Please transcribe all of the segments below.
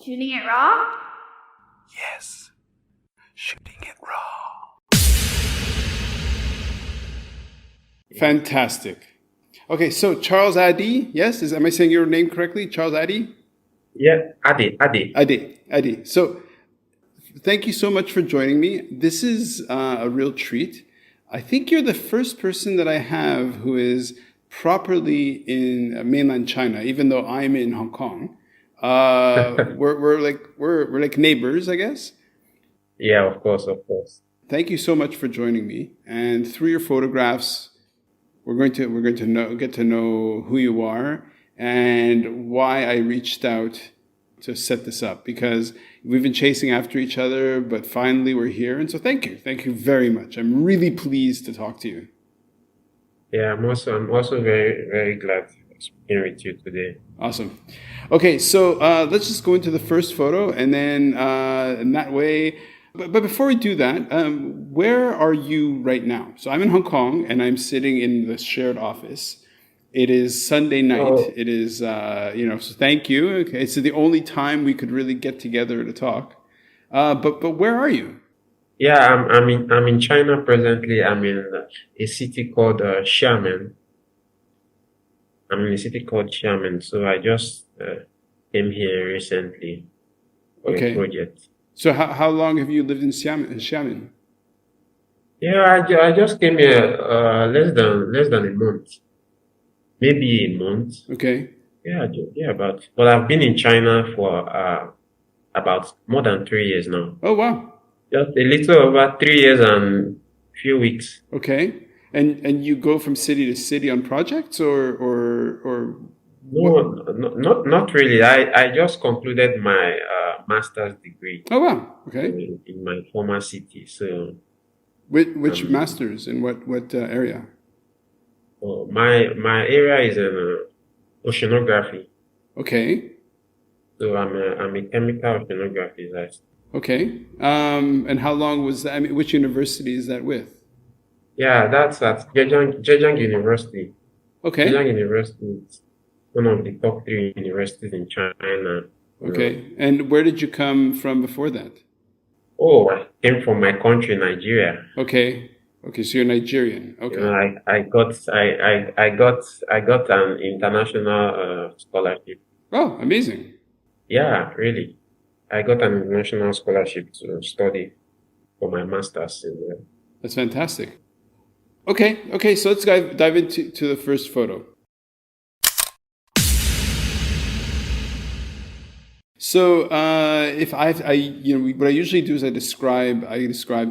Shooting it raw? Yes, shooting it raw. Fantastic. Okay, so Charles Addey, yes, am I saying your name correctly? Charles Addey? Yeah, Ade. Addey. So thank you so much for joining me. This is a real treat. I think you're the first person that I have who is properly in mainland China, even though I'm in Hong Kong. We're like neighbors, I guess. Yeah, of course. Thank you so much for joining me. And through your photographs, we're going to get to know who you are and why I reached out to set this up, because we've been chasing after each other, but finally we're here. And so thank you very much. I'm really pleased to talk to you. Yeah, I'm also very, very glad speaking with you today. Awesome. Okay, so let's just go into the first photo, and then in that way. But before we do that, where are you right now? So I'm in Hong Kong, and I'm sitting in the shared office. It is Sunday night. Oh, It is, so thank you. Okay, it's the only time we could really get together to talk. But where are you? yeah, I'm in China presently. I'm in a city called Xiamen. I'm in a city called Xiamen. So I just came here recently for a Okay. project. So how long have you lived in Xiamen? Yeah, I just came here less than a month, maybe a month. Okay. Yeah, but I've been in China for about more than 3 years now. Oh, wow. Just a little over 3 years and few weeks. Okay. And you go from city to city on projects, or what? No, not really. I just concluded my master's degree Oh, wow. Okay. in my former city. So Which um, masters in what area? my area is in oceanography. Okay. So I'm a chemical oceanography. Okay. And how long was that? I mean, which university is that with? Yeah, that's at Zhejiang University. Okay. Zhejiang University is one of the top three universities in China. Okay. And where did you come from before that? Oh, I came from my country, Nigeria. Okay. Okay. So you're Nigerian. You Okay. know, I got an international scholarship. Oh, amazing. Yeah, really. I got an international scholarship to study for my master's in That's fantastic. Okay. Okay. So let's dive into the first photo. So if what I usually do is I describe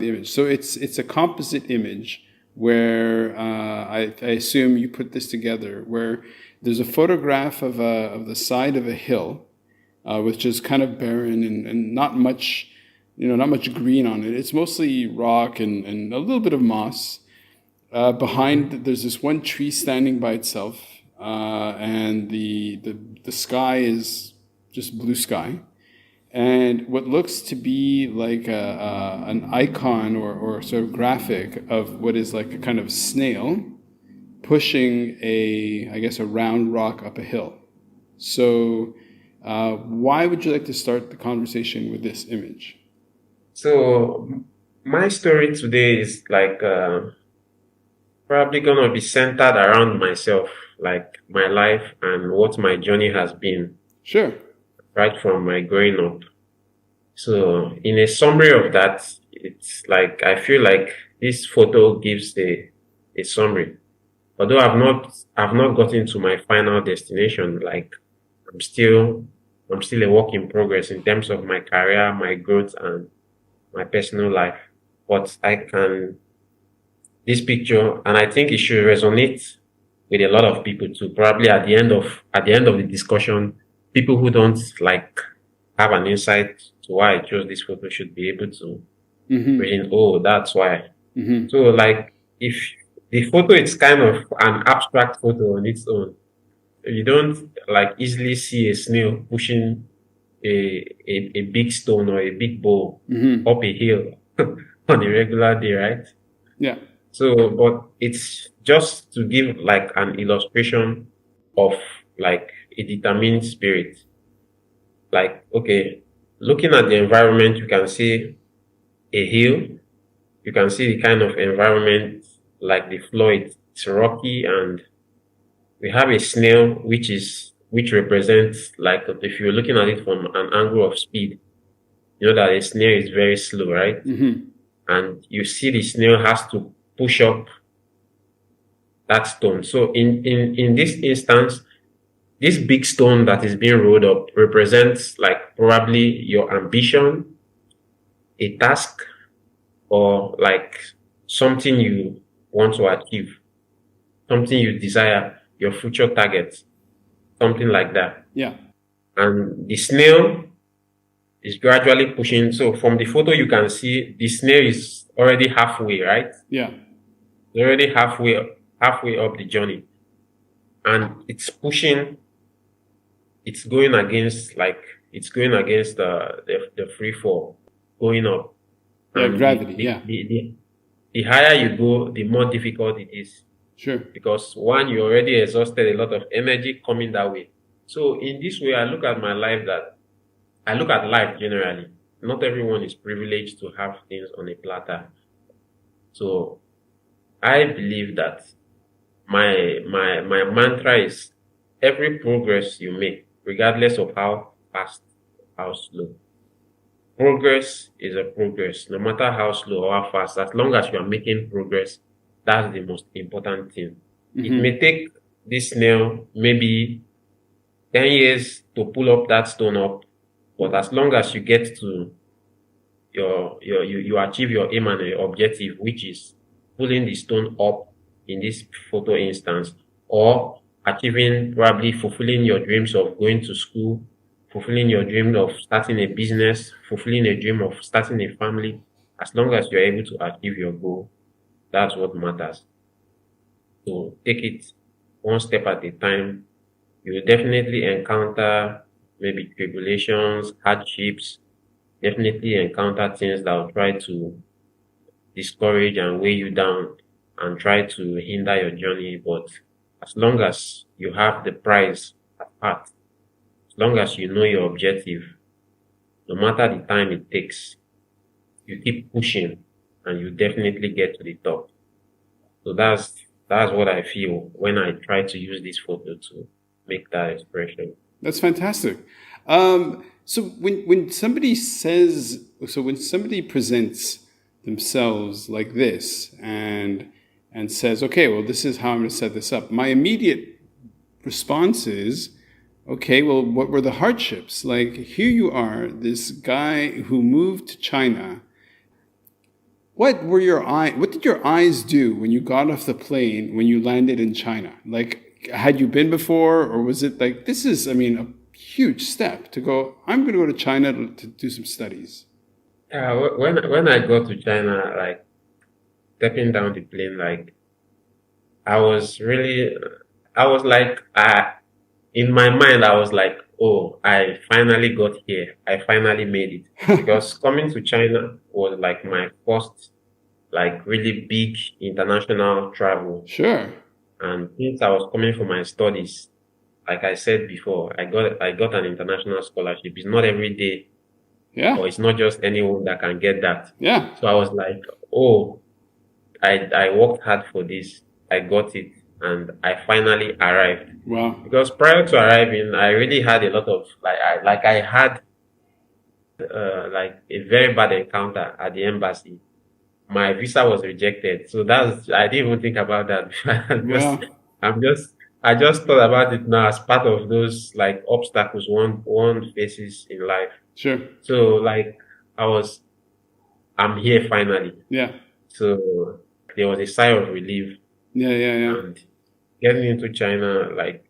the image. So it's a composite image where I assume you put this together, where there's a photograph of the side of a hill, which is kind of barren and not much, not much green on it. It's mostly rock and a little bit of moss. Behind, there's this one tree standing by itself, and the sky is just blue sky, and what looks to be like an icon or sort of graphic of what is like a kind of snail pushing I guess a round rock up a hill. So why would you like to start the conversation with this image? So my story today is like probably gonna be centered around myself, like my life and what my journey has been Sure. right from my growing up. So in a summary of that, it's like I feel like this photo gives a summary. Although I've not gotten to my final destination, like I'm still a work in progress in terms of my career, my growth and my personal life. But this picture, and I think it should resonate with a lot of people too. Probably at the end of the discussion, people who don't like have an insight to why I chose this photo should be able to reason, oh, that's why. Mm-hmm. So like if the photo is kind of an abstract photo on its own, you don't like easily see a snail pushing a big stone or a big bowl up a hill on a regular day, right? Yeah. So, but it's just to give like an illustration of like a determined spirit. like, okay, looking at the environment, you can see a hill, you can see the kind of environment, like the floor, it's rocky, and we have a snail, which represents, like, if you're looking at it from an angle of speed, you know that a snail is very slow, right? Mm-hmm. And you see the snail has to push up that stone. So in this instance, this big stone that is being rolled up represents, like, probably your ambition, a task, or like something you want to achieve, something you desire, your future targets, something like that. Yeah. And the snail is gradually pushing. So from the photo, you can see the snail is already halfway, right? Yeah. It's already halfway up the journey, and it's pushing. It's going against, the free fall, going up. Yeah. And Gravity. Yeah. the higher you go, the more difficult it is, Sure. because one, you already exhausted a lot of energy coming that way. So in this way, I look at life generally. Not everyone is privileged to have things on a platter. So I believe that my mantra is, every progress you make, regardless of how fast, how slow, progress is a progress, no matter how slow or how fast. As long as you are making progress, that's the most important thing. It Mm-hmm. may take this snail maybe 10 years to pull up that stone up, but as long as you get to you achieve your aim and your objective, which is pulling the stone up in this photo instance, or achieving, probably fulfilling your dreams of going to school, fulfilling your dream of starting a business, fulfilling a dream of starting a family, as long as you're able to achieve your goal, that's what matters. So take it one step at a time. You will definitely encounter maybe tribulations, hardships, definitely encounter things that will try to discourage and weigh you down and try to hinder your journey. But as long as you have the prize at heart, as long as you know your objective, no matter the time it takes, you keep pushing and you definitely get to the top. So that's what I feel when I try to use this photo to make that expression. That's fantastic. So when somebody when somebody presents themselves like this and says, okay, well, this is how I'm going to set this up, my immediate response is, okay, well, what were the hardships? Like, here you are, this guy who moved to China. What did your eyes do when you got off the plane, when you landed in China? Like, had you been before, or was it like, this is, I mean, a huge step to go, I'm going to go to China to do some studies? Yeah, when I got to China, like, stepping down the plane, like, I was really, I was like, in my mind, I was like, oh, I finally got here. I finally made it. Because coming to China was like my first, like, really big international travel. Sure. And since I was coming for my studies, like I said before, I got an international scholarship. It's not every day, Yeah. or it's not just anyone that can get that. Yeah. So I was like, oh, I worked hard for this. I got it, and I finally arrived. Wow. Because prior to arriving, I really had a lot of, I had like a very bad encounter at the embassy. My visa was rejected, so I didn't even think about that. Wow. I just thought about it now as part of those, like, obstacles one faces in life. Sure. So, like, I'm here finally. Yeah. So there was a sigh of relief. Yeah. And getting into China, like,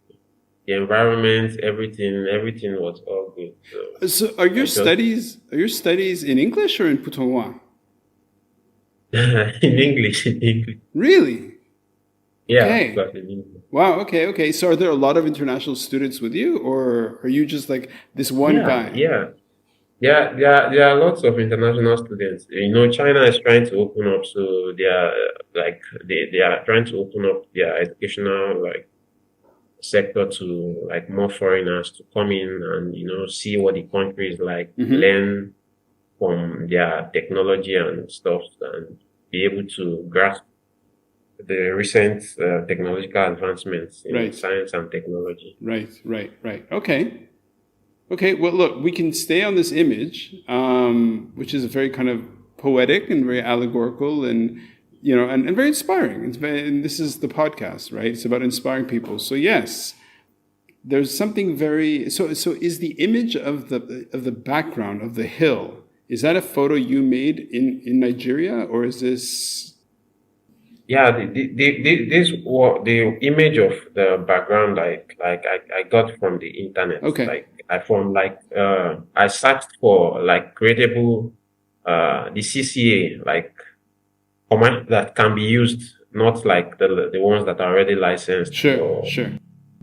the environment, everything was all good. So are your studies in English or in Putonghua? In English, in English. Really? Yeah, Okay. but in English. Wow. Okay. So are there a lot of international students with you, or are you just like this one guy? Yeah. There are lots of international students. You know, China is trying to open up, so they are trying to open up their educational, like, sector to like more foreigners to come in and, see what the country is like, Mm-hmm. learn from their technology and stuff, and be able to grasp the recent technological advancements in Right. science and technology. Right. Okay. Well, look, we can stay on this image, which is very kind of poetic and very allegorical, and and very inspiring. And this is the podcast, right? It's about inspiring people. So yes, there's something very. So is the image of the background of the hill? Is that a photo you made in Nigeria, or is this? Yeah, the image of the background, I got from the internet. Okay. I searched for like creatable the CCA like command that can be used, not like the ones that are already licensed. Sure.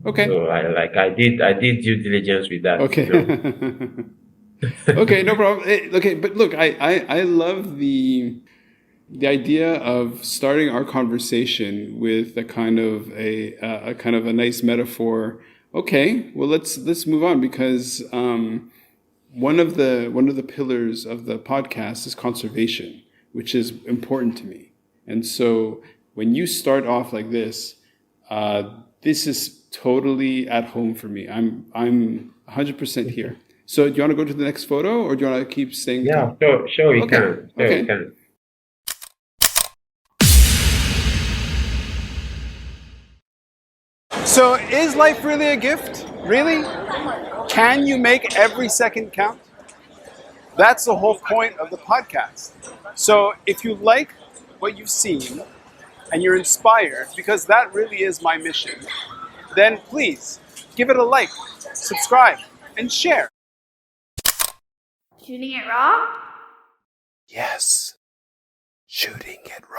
Okay. So I did due diligence with that. Okay. Okay, no problem. Okay, but look, I love the idea of starting our conversation with a kind of a nice metaphor. Okay, well let's move on, because one of the pillars of the podcast is conservation, which is important to me. And so when you start off like this, this is totally at home for me. I'm 100% here. So do you want to go to the next photo, or do you want to keep staying? Yeah, sure, we can. Sure, we can. So is life really a gift? Really? Can you make every second count? That's the whole point of the podcast. So if you like what you've seen and you're inspired, because that really is my mission, then please give it a like, subscribe, and share. Shooting it raw? Yes. Shooting it raw.